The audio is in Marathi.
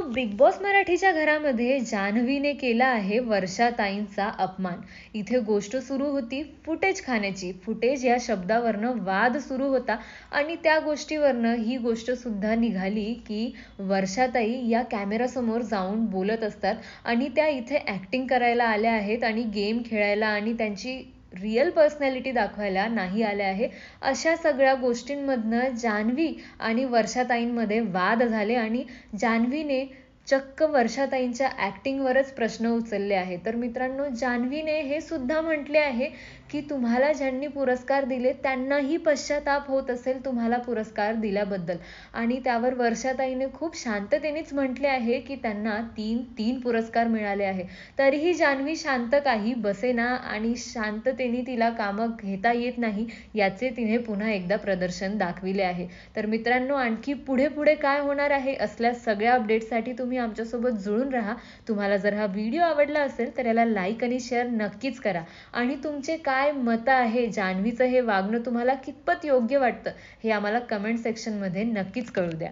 बिग बॉस मराठीच्या घरामध्ये जान्हवीने केला आहे वर्षाताईंचा अपमान. इथे गोष्ट सुरू होती फुटेज खाण्याची. फुटेज या शब्दावरनं वाद सुरू होता आणि त्या गोष्टीवरनं ही गोष्ट सुद्धा निघाली की वर्षाताई या कॅमेरासमोर जाऊन बोलत असतात आणि त्या इथे ऍक्टिंग करायला आल्या आहेत आणि गेम खेळायला आणि त्यांची रिअल पर्सनॅलिटी दाखवायला नाही आले आहे. अशा सगळ्या गोष्टींमधनं जान्हवी आणि वर्षाताईंमध्ये वाद झाले आणि जान्हवीने चक्क वर्षाताईंच्या ऍक्टिंगवरच प्रश्न उचलले आहे. तर मित्रांनो, जान्हवीने हे सुद्धा म्हटले आहे की तुम्हाला ज्यांनी पुरस्कार दिले त्यांनाही पश्चाताप होत असेल तुम्हाला पुरस्कार दिल्याबद्दल. आणि त्यावर वर्षाताईने खूप शांततेनेच म्हटले आहे की त्यांना तीन पुरस्कार मिळाले आहे. तरीही जान्हवी शांत काही बसेना आणि शांततेने तिला कामं घेता येत नाही याचे तिने पुन्हा एकदा प्रदर्शन दाखविले आहे. तर मित्रांनो, आणखी पुढे पुढे काय होणार आहे असल्या सगळ्या अपडेट्ससाठी तुम्ही आमच्यासोबत जुळून राहा. तुम्हाला जर हा व्हिडिओ आवडला असेल तर याला लाईक आणि शेअर नक्कीच करा. आणि तुमचे काय मतं आहे, जान्हवीचं हे वागणं तुम्हाला कितपत योग्य वाटतं हे आम्हाला कमेंट सेक्शनमध्ये नक्कीच कळू द्या.